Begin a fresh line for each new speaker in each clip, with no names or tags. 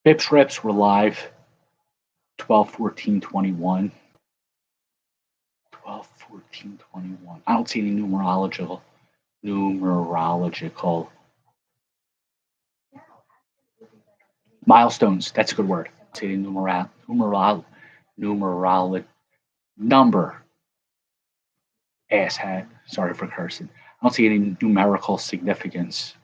BpsRps were live 12/14/21. 12/14/21. I don't see any numerological milestones. That's a good word. I don't see any numerologic number. Asshat. Sorry for cursing. I don't see any numerical significance.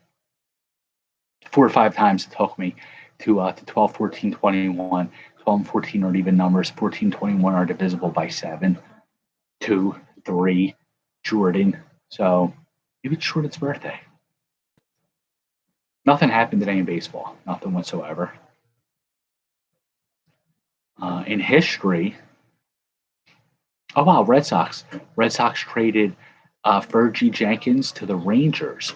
4 or 5 times it took me to 12/14/21. 12 and 14 aren't even numbers. 14/21 are divisible by 7. 2, 3, Jordan. So maybe it's Jordan's birthday. Nothing happened today in baseball. Nothing whatsoever. In history, oh wow, Red Sox. Red Sox traded Fergie Jenkins to the Rangers.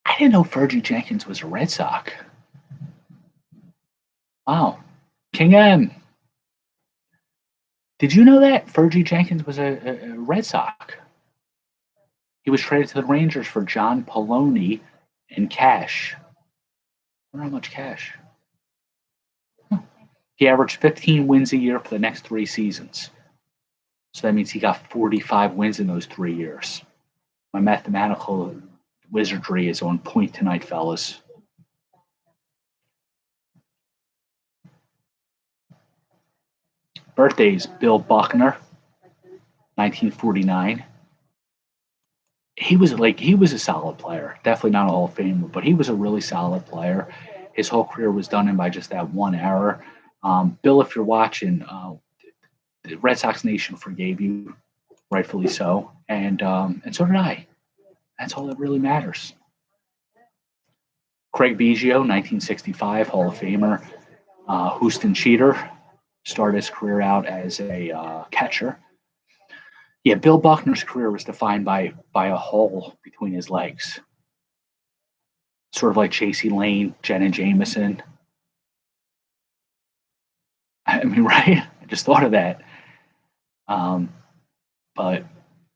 I didn't know Fergie Jenkins was a Red Sox. Wow. King M. Did you know that Fergie Jenkins was a Red Sox? He was traded to the Rangers for John Poloni and cash. I wonder how much cash. He averaged 15 wins a year for the next 3 seasons. So that means he got 45 wins in those 3 years. My mathematical wizardry is on point tonight, fellas. Birthdays: Bill Bockner, 1949. He was a solid player. Definitely not a Hall of Famer, but he was a really solid player. His whole career was done in by just that one error. Bill, if you're watching, the Red Sox Nation forgave you, rightfully so, and so did I. That's all that really matters. Craig Biggio, 1965, Hall of Famer. Houston Cheater, started his career out as a catcher. Yeah, Bill Buckner's career was defined by a hole between his legs. Sort of like Chasey Lane, Jenna Jameson. I mean, right? I just thought of that.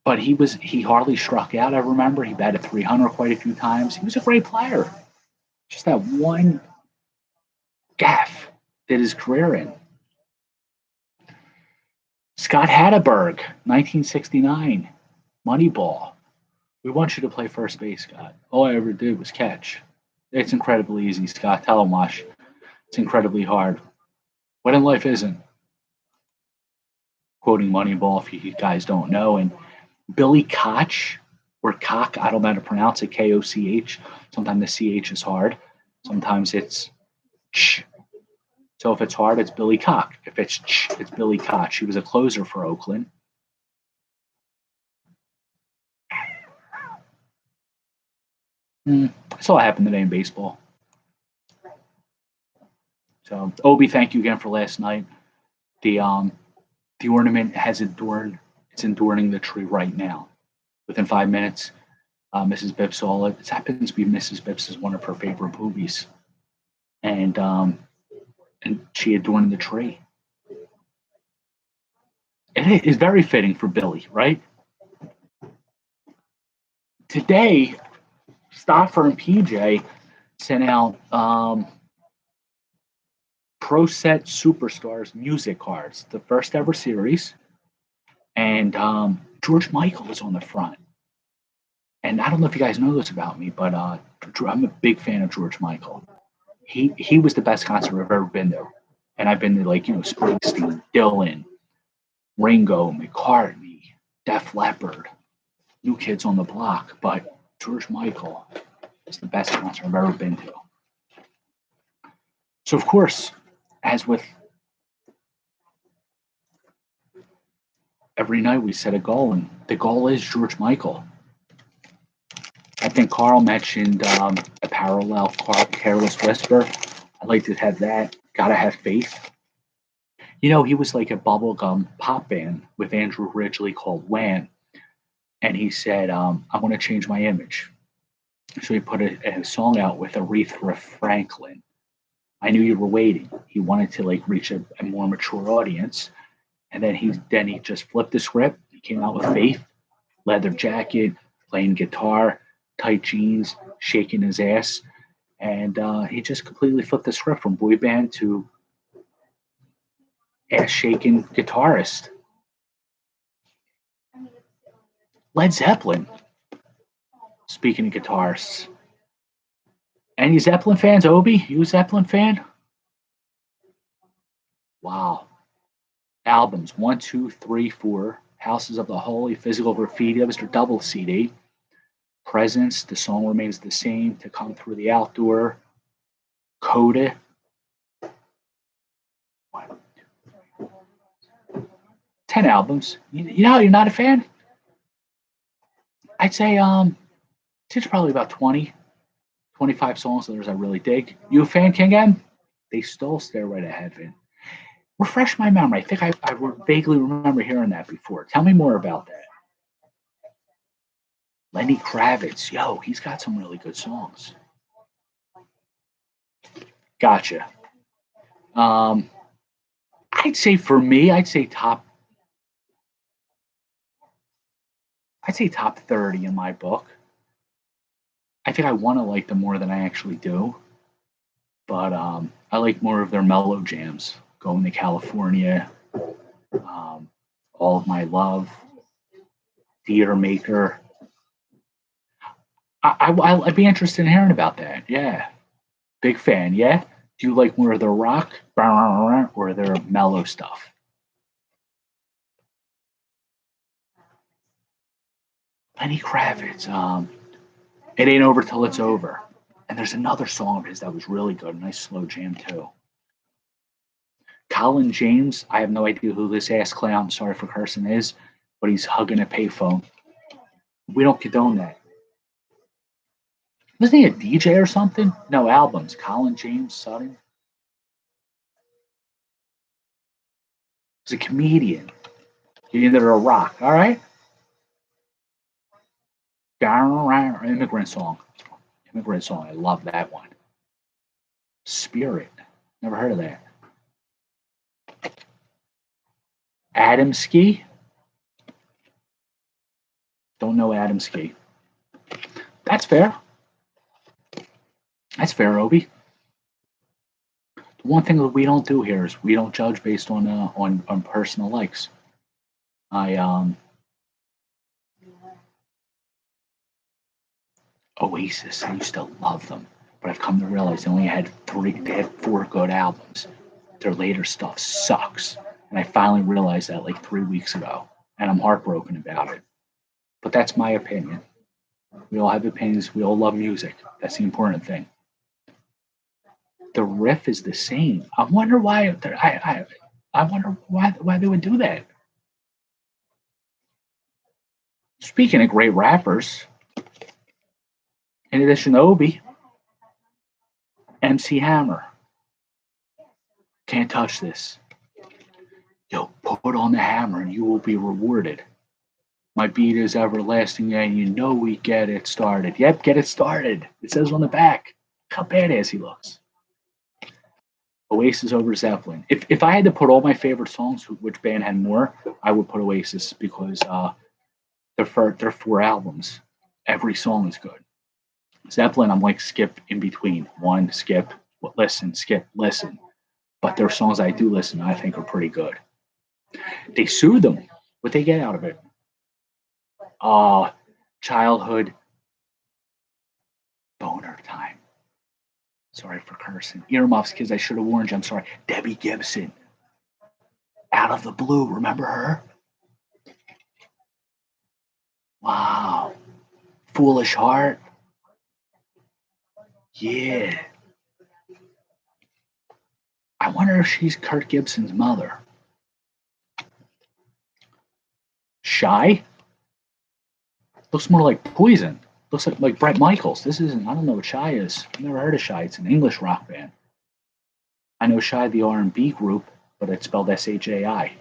But he hardly struck out. I remember he batted .300 quite a few times. He was a great player. Just that one gaffe did his career in. Scott Hatteberg, 1969, Moneyball. We want you to play first base, Scott. All I ever did was catch. It's incredibly easy, Scott. Tell him, Wash. It's incredibly hard. What in life isn't? Quoting Moneyball, if you guys don't know. And Billy Koch, or Cock, I don't know how to pronounce it, Koch. Sometimes the CH is hard. Sometimes it's ch. So if it's hard, it's Billy Koch. If it's ch, it's Billy Koch. He was a closer for Oakland. That's all that happened today in baseball. So, Obi, thank you again for last night. The ornament has adorned. It's adorning the tree right now. Within 5 minutes, Mrs. Bips saw it. It happens to be Mrs. Bips is one of her favorite movies, and she adorned the tree. It is very fitting for Billy, right? Today, Stoffer and PJ sent out Pro Set Superstars music cards, the first ever series, and George Michael is on the front. And I don't know if you guys know this about me, but I'm a big fan of George Michael. He was the best concert I've ever been to, and I've been to Springsteen, Dylan, Ringo, McCartney, Def Leppard, New Kids on the Block, but George Michael is the best concert I've ever been to. So of course, as with every night, we set a goal, and the goal is George Michael. I think Carl mentioned a parallel Careless Whisper. I'd like to have that. Gotta Have Faith. He was like a bubblegum pop band with Andrew Ridgeley called Wham. And he said, I want to change my image. So he put a song out with Aretha Franklin. I Knew You Were Waiting. He wanted to reach a more mature audience. And then he just flipped the script. He came out with Faith, leather jacket, playing guitar, tight jeans, shaking his ass. And he just completely flipped the script from boy band to ass-shaking guitarist. Led Zeppelin. Speaking of guitarists. Any Zeppelin fans, Obi? You a Zeppelin fan? Wow. Albums 1, 2, 3, 4. Houses of the Holy, Physical Graffiti. That was their double CD. Presence, The Song Remains the Same, To Come Through the Outdoor. Coda. 10 albums. You know, you're not a fan? I'd say it's probably about 20, 25 songs that I really dig. You a fan, King M? They stole Stairway to Heaven. Refresh my memory. I think I vaguely remember hearing that before. Tell me more about that. Lenny Kravitz. Yo, he's got some really good songs. Gotcha. I'd say for me, I'd say top 30 in my book. I think I want to like them more than I actually do. But I like more of their mellow jams. Going to California, All of My Love, Theater Maker. I'd be interested in hearing about that. Yeah. Big fan. Yeah. Do you like more of their rock or their mellow stuff? Lenny Kravitz. It Ain't Over Till It's Over. And there's another song of his that was really good. Nice slow jam too. Colin James. I have no idea who this ass clown, sorry for cursing, is, but he's hugging a payphone. We don't condone that. Wasn't he a DJ or something? No, albums. Colin James Sutton. He's a comedian. You're either a rock, all right? Immigrant Song. Immigrant Song. I love that one. Spirit. Never heard of that. Adamski. Don't know Adamski. That's fair. That's fair, Obi. The one thing that we don't do here is we don't judge based on personal likes. Oasis. I used to love them, but I've come to realize they only had they had 4 good albums. Their later stuff sucks, and I finally realized that like 3 weeks ago, and I'm heartbroken about it. But that's my opinion. We all have opinions. We all love music. That's the important thing. The riff is the same. I wonder why. I wonder why they would do that. Speaking of great rappers, in addition to Obi, MC Hammer. Can't touch this. Yo, put on the hammer and you will be rewarded. My beat is everlasting and you know we get it started. Yep, get it started. It says on the back. Look how badass he looks. Oasis over Zeppelin. If I had to put all my favorite songs, which band had more, I would put Oasis because they're 4 albums. Every song is good. Zeppelin, I'm like skip in between. One, skip, listen, skip, listen. But their songs I do listen to, I think are pretty good. They sued them. What they get out of it? Childhood boner time. Sorry for cursing. Earmuffs, kids, I should have warned you. I'm sorry. Debbie Gibson. Out of the Blue. Remember her? Wow. Foolish Heart. Yeah. I wonder if she's Kurt Gibson's mother. Shy? Looks more like Poison. Looks like Bret Michaels. This isn't, I don't know what Shy is. I've never heard of Shy. It's an English rock band. I know Shy, the R&B group, but it's spelled S-H-A-I.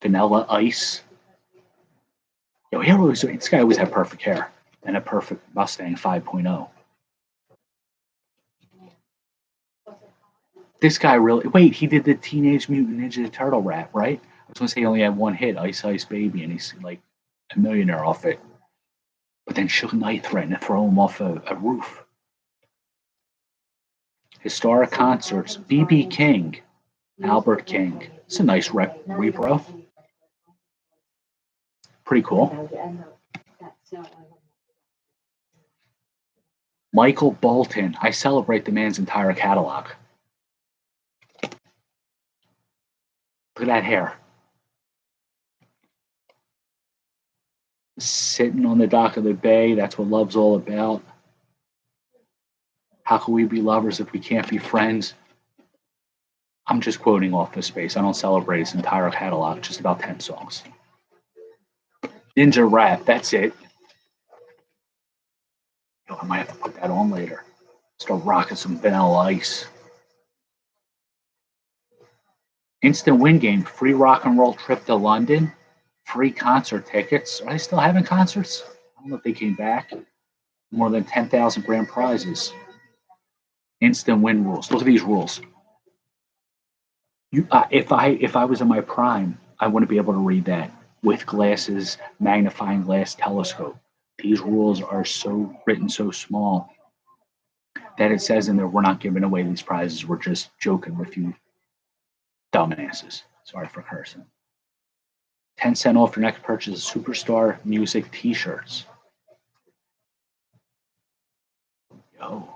Vanilla Ice. Yo, this guy always had perfect hair and a perfect Mustang 5.0. This guy really, wait, he did the Teenage Mutant Ninja Turtle rap, right? I was going to say he only had one hit, Ice Ice Baby, and he's like a millionaire off it. But then Suge Knight threatened to throw him off a roof. Historic concerts. B.B. King, Albert King. It's a nice repro. Pretty cool. Michael Bolton. I celebrate the man's entire catalog. Look at that hair. Sitting on the dock of the bay. That's what love's all about. How can we be lovers if we can't be friends? I'm just quoting Office Space. I don't celebrate his entire catalog, just about 10 songs. Ninja Rap, that's it. Yo, I might have to put that on later. Start rocking some Vanilla Ice. Instant win game, free rock and roll trip to London, free concert tickets. Are they still having concerts? I don't know if they came back. More than 10,000 grand prizes. Instant win rules. Look at these rules. If I was in my prime, I wouldn't be able to read that with glasses, magnifying glass, telescope. These rules are so written so small that it says in there, we're not giving away these prizes. We're just joking with you dumbasses. Sorry for cursing. 10% off your next purchase of Superstar Music t-shirts. Yo.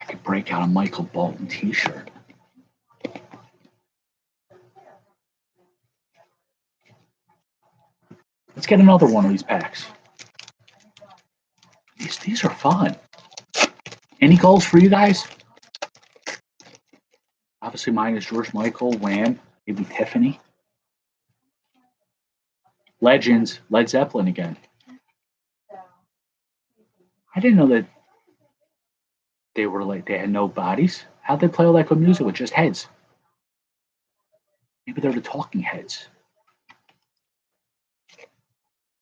I could break out a Michael Bolton t-shirt. Let's get another one of these packs. These are fun. Any goals for you guys? Obviously mine is George Michael, Wham, maybe Tiffany. Legends, Led Zeppelin again. I didn't know that they had no bodies. How'd they play all that good music with just heads? Maybe they're the talking heads.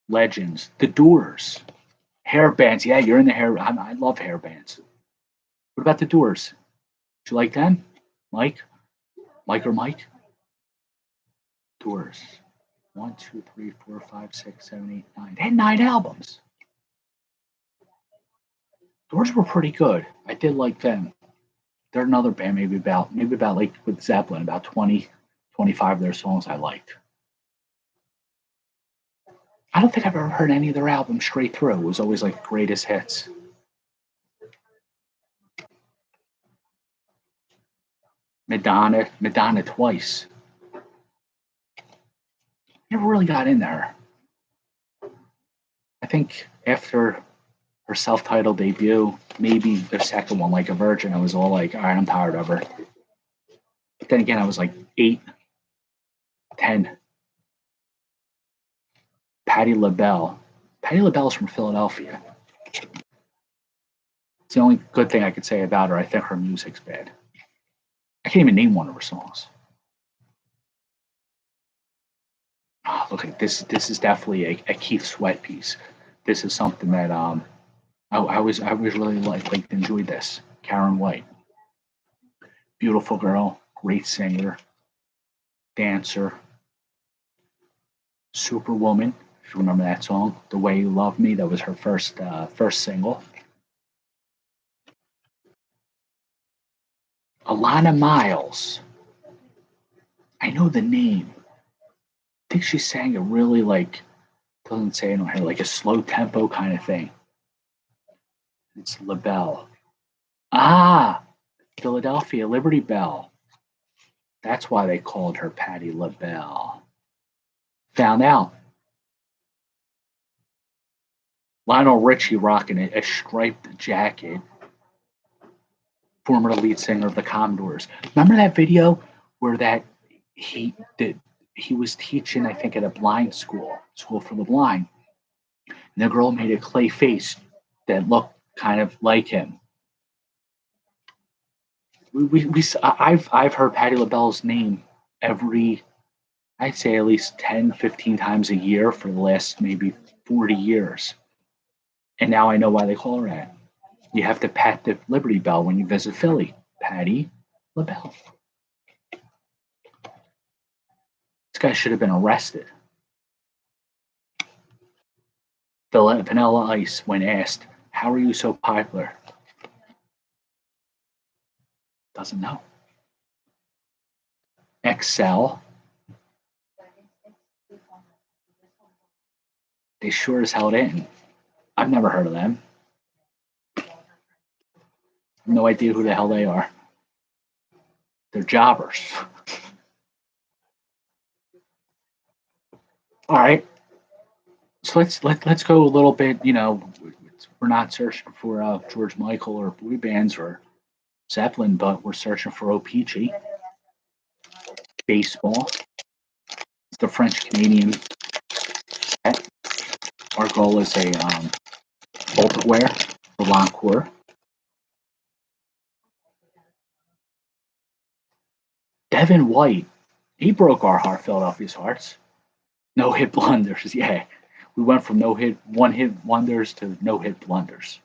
Legends, The Doors, hair bands. Yeah, you're in the hair. I love hair bands. What about The Doors? Do you like them? Mike or Mike? Doors. 1, 2, 3, 4, 5, 6, 7, 8, 9. They had 9 albums. Doors were pretty good. I did like them. They're another band, maybe about like with Zeppelin, about 20, 25 of their songs I liked. I don't think I've ever heard any of their albums straight through. It was always like greatest hits. Madonna twice. Never really got in there. I think after her self-titled debut, maybe the second one, like a Virgin, I was all like, all right, I'm tired of her. But then again, I was like 8, 10. Patti LaBelle. Patti LaBelle's from Philadelphia. It's the only good thing I could say about her. I think her music's bad. I can't even name one of her songs. Oh, look at this. This is definitely a Keith Sweat piece. This is something that I was really like enjoyed this. Karen White, beautiful girl, great singer, dancer, Superwoman. If you remember that song, "The Way You Love Me," that was her first single. Alana Miles. I know the name. I think she sang a really doesn't say it on here, like a slow tempo kind of thing. It's LaBelle. Ah, Philadelphia Liberty Bell. That's why they called her Patti LaBelle. Found out. Lionel Richie rocking a striped jacket. Former lead singer of the Commodores. Remember that video where he was teaching, I think, at a blind school for the blind. And the girl made a clay face that looked kind of like him. I've heard Patti LaBelle's name I'd say at least 10, 15 times a year for the last maybe 40 years. And now I know why they call her that. You have to pat the Liberty Bell when you visit Philly. Patti LaBelle. This guy should have been arrested. Vanilla Ice, when asked, "How are you so popular?" Doesn't know. Excel. They sure as hell didn't. I've never heard of them. No idea who the hell they are. They're jobbers. All right. So let's go a little bit. We're not searching for George Michael or boy bands or Zeppelin, but we're searching for OPG. Baseball. It's the French Canadian set. Our goal is a Boltware for Loncourt. Devin White, he broke our Philadelphia's hearts. No hit blunders, yeah. We went from one hit wonders to no hit blunders.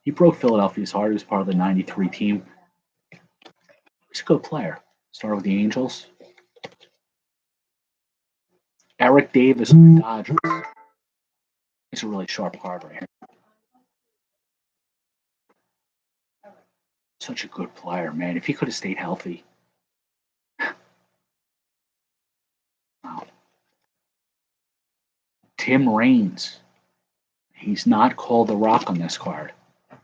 He broke Philadelphia's heart. He was part of the '93 team. He's a good player. Started with the Angels. Eric Davis with the Dodgers. He's a really sharp card right here. Such a good player, man. If he could have stayed healthy. Wow. Tim Raines. He's not called the Rock on this card. A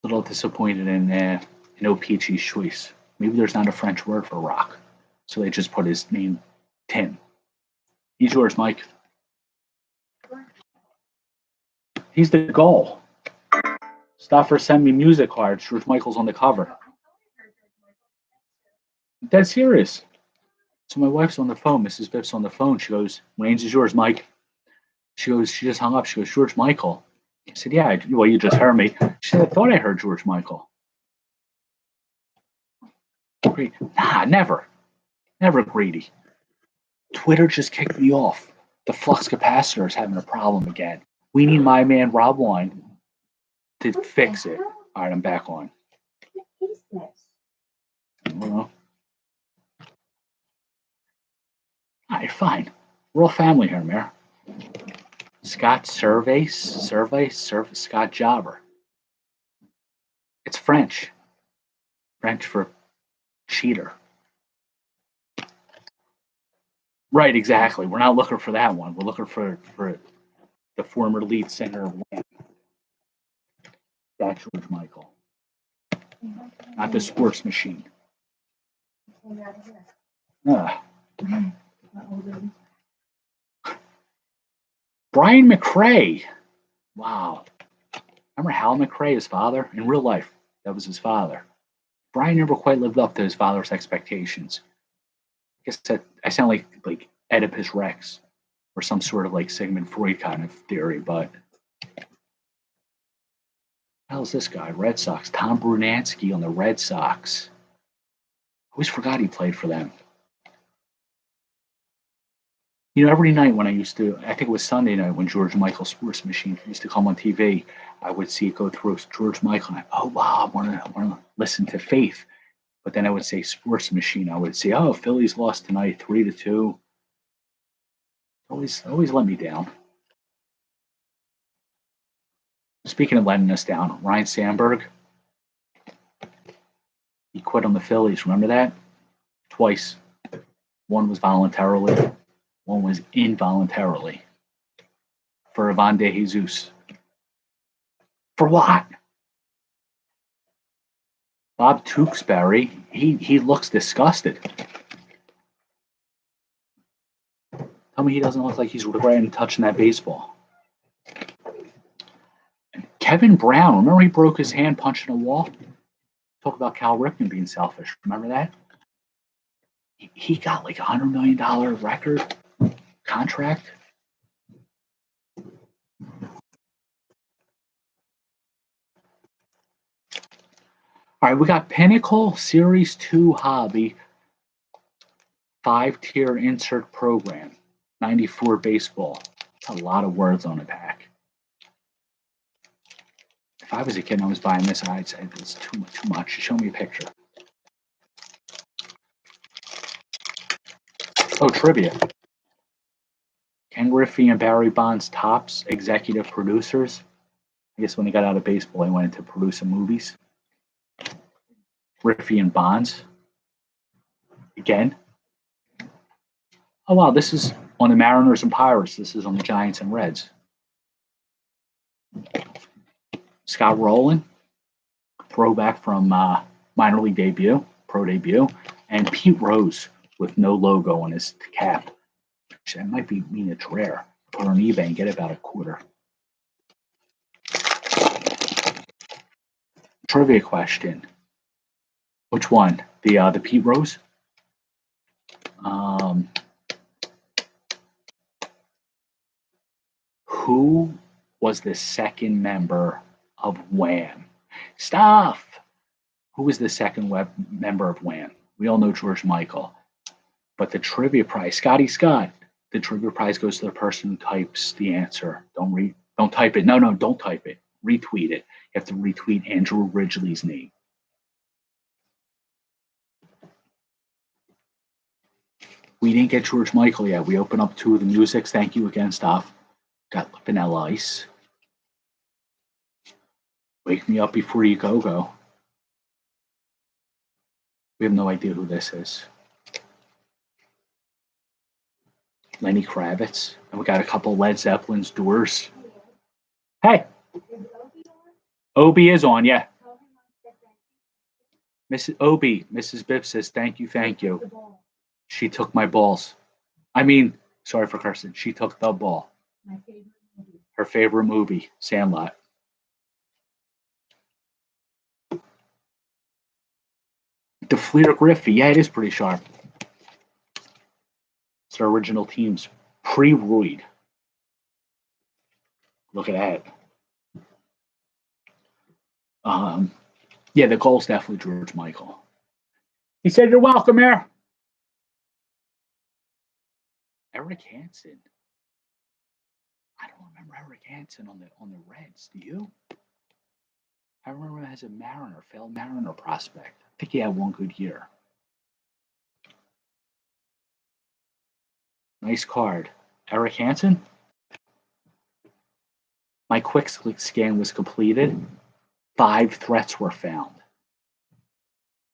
little disappointed in OPG's choice. Maybe there's not a French word for rock, so they just put his name, Tim. He's yours, Mike. He's the goal. Stoffer sent me music cards. George Michael's on the cover. Dead serious. So my wife's on the phone. Mrs. Biff's on the phone. She goes, "Raines is yours, Mike." She goes, she just hung up. She goes, "George Michael." I said, "Yeah, well, you just heard me." She said, "I thought I heard George Michael." Great. Nah, never. Never greedy. Twitter just kicked me off. The flux capacitor is having a problem again. We need my man Rob Wine to fix it. All right, I'm back on. Well, all right, fine. We're all family here, Mayor. Scott Survey, Scott Jobber. It's French. French for cheater. Right, exactly. We're not looking for that one. We're looking for the former lead singer of Wham. That's George Michael. Not the sports machine. Brian McRae. Wow. Remember Hal McRae, his father? In real life, that was his father. Brian never quite lived up to his father's expectations. I guess that I sound like Oedipus Rex or some sort of like Sigmund Freud kind of theory, but how's this guy? Red Sox. Tom Brunansky on the Red Sox. I always forgot he played for them. Every night when I think it was Sunday night when George Michael Sports Machine used to come on TV, I would see it go through George Michael. And oh, wow, I want to listen to Faith. But then I would say Sports Machine. I would say, oh, Phillies lost tonight, 3-2. Always let me down. Speaking of letting us down, Ryan Sandberg, he quit on the Phillies. Remember that? Twice. One was voluntarily. One was involuntarily. For Ivan De Jesus. For what? Bob Tewksbury, he looks disgusted. Tell me he doesn't look like he's regretting touching that baseball. And Kevin Brown, remember he broke his hand punching a wall? Talk about Cal Ripken being selfish. Remember that? He got like $100 million record contract. All right, we got Pinnacle Series 2 Hobby 5-tier insert program, 94 baseball. That's a lot of words on the back. If I was a kid and I was buying this, I'd say it's too much. Show me a picture. Oh, trivia. Ken Griffey and Barry Bonds, Topps executive producers. I guess when he got out of baseball, he went into producing movies. Griffey and Bonds. Again. Oh, wow, this is on the Mariners and Pirates. This is on the Giants and Reds. Scott Rowland, throwback from minor league debut, pro debut, and Pete Rose with no logo on his cap. That might mean it's rare. Put it on eBay and get about a quarter. Trivia question. Which one? The Pete Rose? Who was the second member of Wham? Stuff! Who was the second member of Wham? We all know George Michael. But the trivia prize, Scotty Scott, the trivia prize goes to the person who types the answer. Don't type it. No, don't type it. Retweet it. You have to retweet Andrew Ridgely's name. We didn't get George Michael yet. We open up 2 of the musics. Thank you again, Stuff. Got Vanilla Ice. Wake Me Up Before You Go. We have no idea who this is. Lenny Kravitz. And we got a couple Led Zeppelin's Doors. Hey. Obi is on, yeah. Mrs. Obi, Mrs. Bibb says, thank you. She took my balls. Sorry for cursing. She took the ball. My favorite movie. Her favorite movie, Sandlot. The Fleer Griffey. Yeah, it is pretty sharp. It's their original teams. Pre-Royd. Look at that. Yeah, the goal's definitely George Michael. He said, you're welcome here. Eric Hansen. I don't remember Eric Hansen on the Reds. Do you? I remember him as a failed Mariner prospect. I think he had one good year. Nice card. Eric Hansen? My quick scan was completed. 5 threats were found.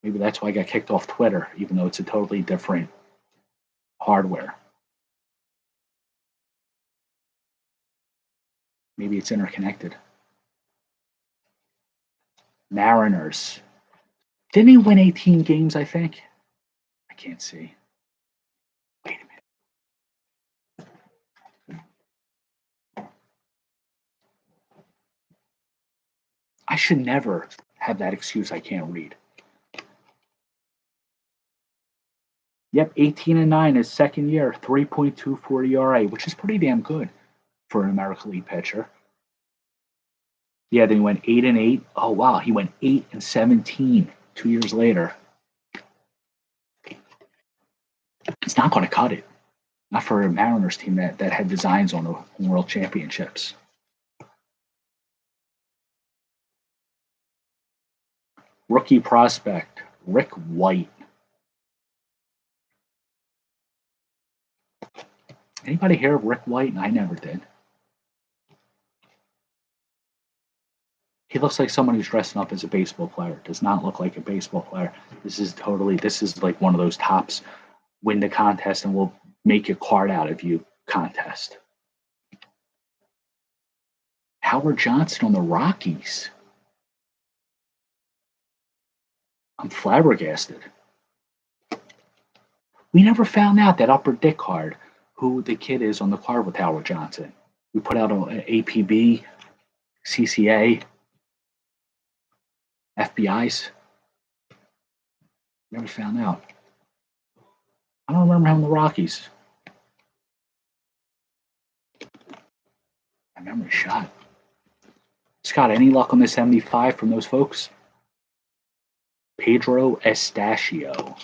Maybe that's why I got kicked off Twitter, even though it's a totally different hardware. Maybe it's interconnected. Mariners. Didn't he win 18 games, I think? I can't see. Wait a minute. I should never have that excuse I can't read. Yep, 18-9 his second year, 3.24 ERA, which is pretty damn good for an American League pitcher. Yeah, then he went 8-8. Oh wow, he went 8-17 2 years later. It's not going to cut it. Not for a Mariners team that had designs on the World Championships. Rookie prospect, Rick White. Anybody hear of Rick White? I never did. He looks like someone who's dressing up as a baseball player. Does not look like a baseball player. This is like one of those Topps win the contest and we'll make a card out of you contest. Howard Johnson on the Rockies. I'm flabbergasted. We never found out that upper dick card, who the kid is on the card with Howard Johnson. We put out an APB, CCA, FBI's. Never found out. I don't remember him in the Rockies. My memory's shot. Scott, any luck on the 75 from those folks? Pedro Estachio.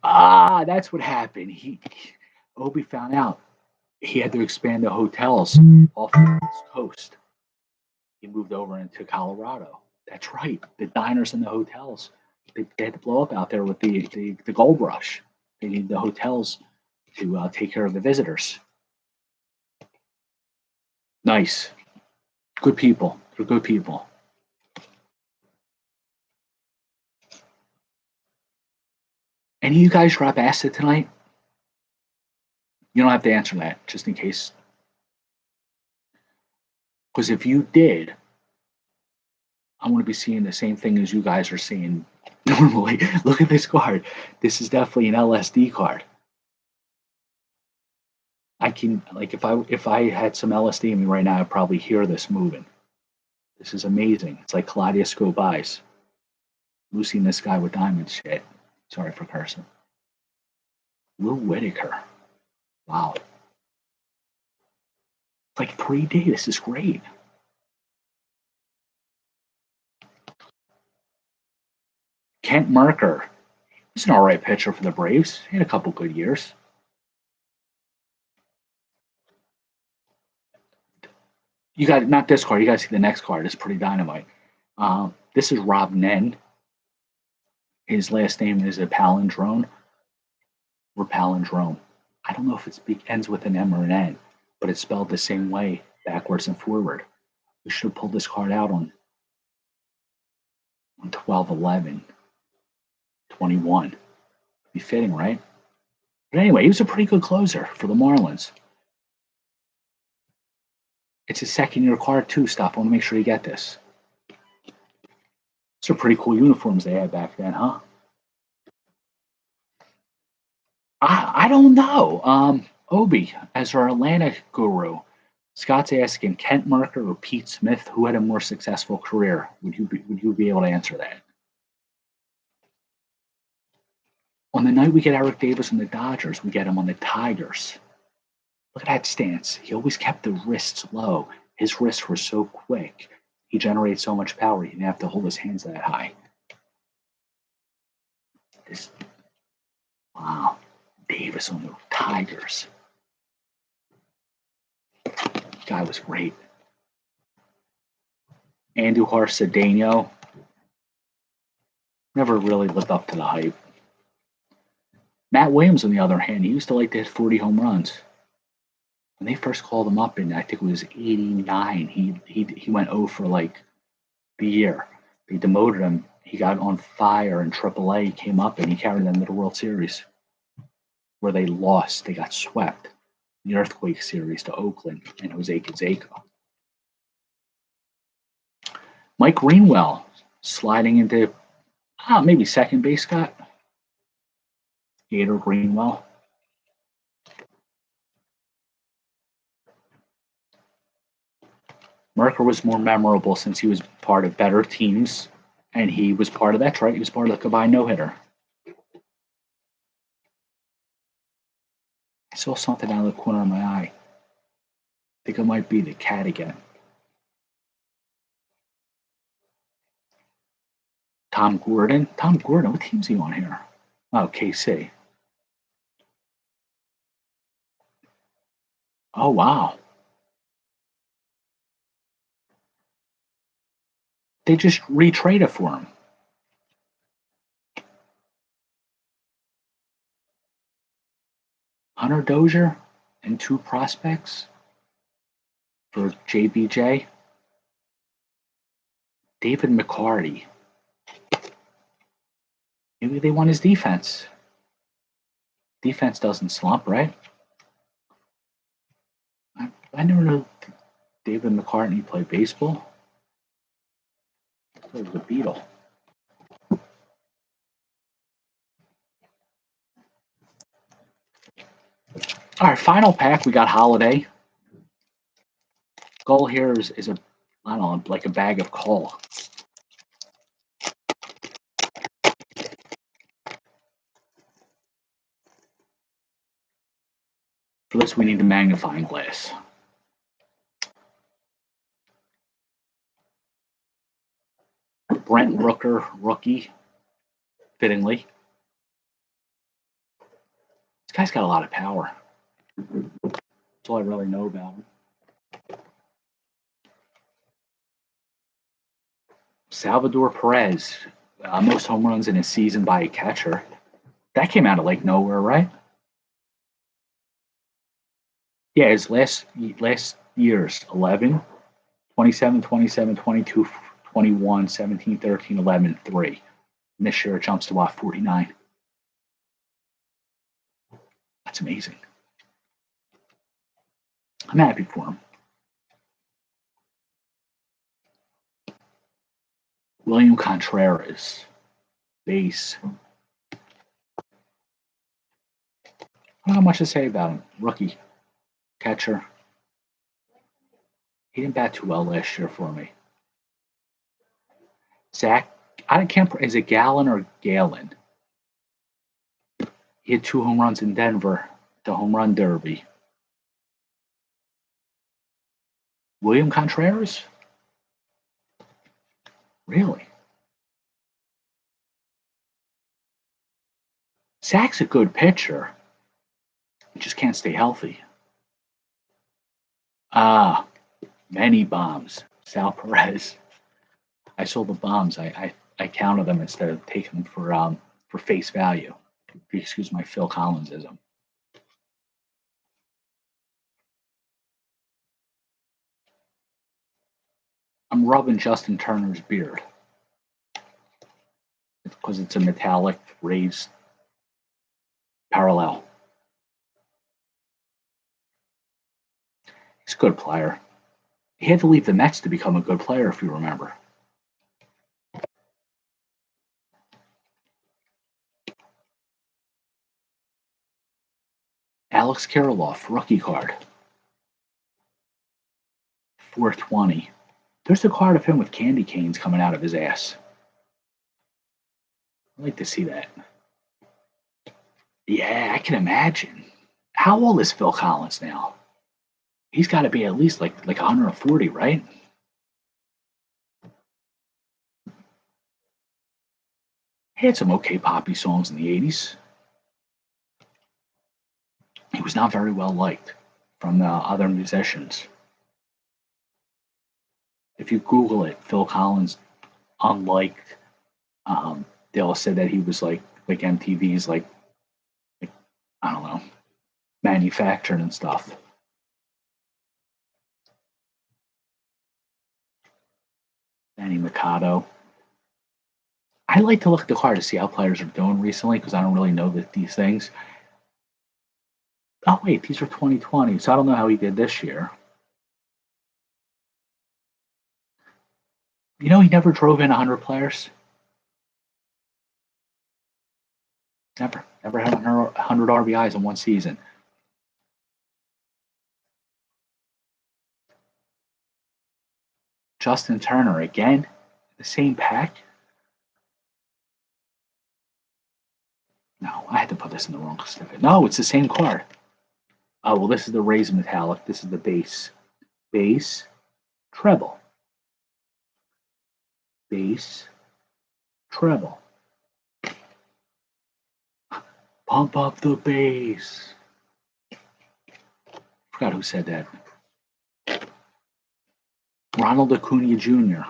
That's what happened. Obi found out he had to expand the hotels off the East Coast. He moved over into Colorado. That's right. The diners and the hotels. They had to blow up out there with the gold rush. They needed the hotels to take care of the visitors. Nice. Good people. They're good people. Any of you guys drop acid tonight? You don't have to answer that, just in case. Because if you did, I'm going to be seeing the same thing as you guys are seeing normally. Look at this card. This is definitely an LSD card. I can, like, if I had some LSD in me right now, I'd probably hear this moving. This is amazing. It's like kaleidoscope eyes. Lucy and this guy with diamond shit. Sorry for cursing. Lou Whitaker. Wow. It's like 3D. This is great. Kent Mercker. He's an all right pitcher for the Braves. He had a couple good years. You got not this card. You guys see the next card. It's pretty dynamite. This is Rob Nen. His last name is a palindrome or palindrome. I don't know if it ends with an M or an N, but it's spelled the same way backwards and forward. We should have pulled this card out on 12/11/21. Be fitting, right? But anyway, he was a pretty good closer for the Marlins. It's a second-year card too. Stop. I want to make sure you get this. These are pretty cool uniforms they had back then, huh? I don't know. Obi, as our Atlanta guru, Scott's asking Kent Mercker or Pete Smith, who had a more successful career? Would you be able to answer that? On the night we get Eric Davis on the Dodgers, we get him on the Tigers. Look at that stance. He always kept the wrists low. His wrists were so quick. He generated so much power, he didn't have to hold his hands that high. Wow. Davis on the Tigers. Guy was great. Andujar Cedeno. Never really lived up to the hype. Matt Williams, on the other hand, he used to like to hit 40 home runs. When they first called him up in, I think it was 89, he went 0 for like the year. They demoted him. He got on fire in AAA. He came up and he carried them to the World Series, where they lost. They got swept in the Earthquake Series to Oakland and Jose Canseco. Mike Greenwell sliding into maybe second base, Scott. Gator Greenwell. Mercker was more memorable since he was part of better teams, and he was part of that, right? He was part of the combined no-hitter. I saw something out of the corner of my eye. I think it might be the cat again. Tom Gordon. Tom Gordon, what team's he on here? Oh, KC. Oh, wow. They just retraded for him. Hunter Dozier and 2 prospects for JBJ. David McCarty. Maybe they want his defense. Defense doesn't slump, right? I never knew David McCartney played baseball. He was a Beatle. All right, final pack. We got Holiday. Goal here is a, I don't know, like a bag of coal. For this, we need a magnifying glass. Brent Rooker, rookie, fittingly. This guy's got a lot of power. That's all I really know about him. Salvador Perez, most home runs in a season by a catcher. That came out of like nowhere, right? Yeah, his last years 11, 27, 27, 22, 21, 17, 13, 11, 3. And this year it jumps to what, 49. That's amazing. I'm happy for him. William Contreras, base. I don't know much to say about him. Rookie, catcher. He didn't bat too well last year for me. Zach, I can't. Is it Gallon or Galen? He had 2 home runs in Denver, the home run derby. William Contreras? Really? Zach's a good pitcher. He just can't stay healthy. Ah, many bombs. Sal Perez. I saw the bombs. I counted them instead of taking them for face value. Excuse my Phil Collinsism. I'm rubbing Justin Turner's beard because it's a metallic raised parallel. He's a good player. He had to leave the Mets to become a good player, if you remember. Alex Kirilloff, rookie card. 420. There's a card of him with candy canes coming out of his ass. I'd like to see that. Yeah, I can imagine. How old is Phil Collins now? He's got to be at least like 140, right? He had some okay poppy songs in the 80s. He was not very well liked from the other musicians. If you Google it, Phil Collins unliked. They all said that he was like MTV's like I don't know, manufactured and stuff. Manny Machado. I like to look at the card to see how players are doing recently because I don't really know these things. Oh wait, these are 2020, so I don't know how he did this year. You know, he never drove in 100 players. Never had 100 RBIs in one season. Justin Turner again, the same pack. No, I had to put this in the wrong certificate. No, it's the same card. Oh well, this is the raised metallic. This is the base. Base, treble. Base, treble. Pump up the bass. Forgot who said that. Ronald Acuna Jr.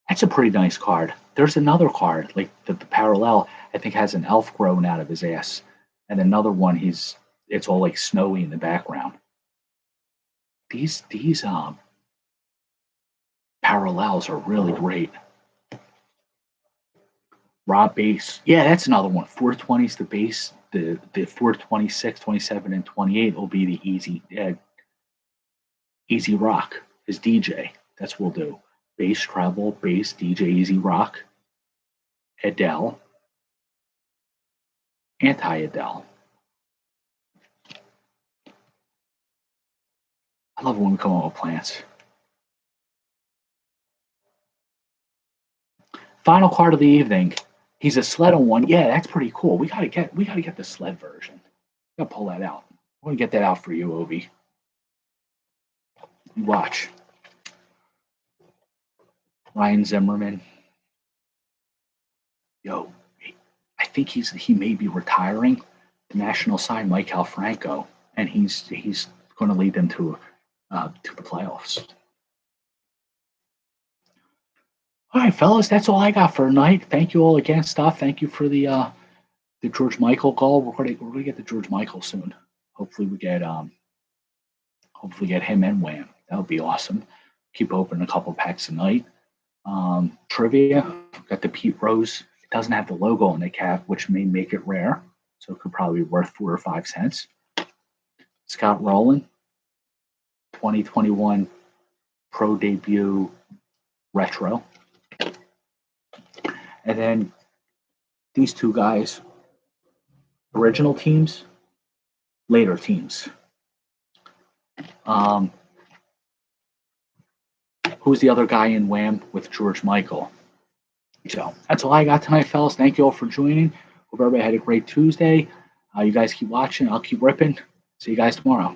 That's a pretty nice card. There's another card, like the parallel, I think has an elf growing out of his ass. And another one, it's all like snowy in the background. These parallels are really great. Raw base. Yeah, that's another one. 420 is the base. The 426, 27, and 28 will be the easy rock. His DJ. That's what we'll do. Bass treble, bass, DJ, easy rock. Adele. Anti-Adele. I love when we come up with plants. Final card of the evening. He's a sled on one. Yeah, that's pretty cool. We gotta get the sled version. Gotta pull that out. I'm gonna get that out for you, Ovi. You watch. Ryan Zimmerman. Yo, I think he may be retiring. The National signed Mike Alfranco, and he's going to lead them to the playoffs. All right, fellas, that's all I got for tonight. Thank you all again, Stuff. Thank you for the George Michael call. We're gonna get the George Michael soon. Hopefully we get him and Wham. That would be awesome. Keep opening a couple packs a night. Trivia, got the Pete Rose. It doesn't have the logo on the cap, which may make it rare, so it could probably be worth 4 or 5 cents. Scott Rowland, 2021 Pro Debut Retro. And then these two guys, original teams, later teams. Who's the other guy in Wham with George Michael? So that's all I got tonight, fellas. Thank you all for joining. Hope everybody had a great Tuesday. You guys keep watching. I'll keep ripping. See you guys tomorrow.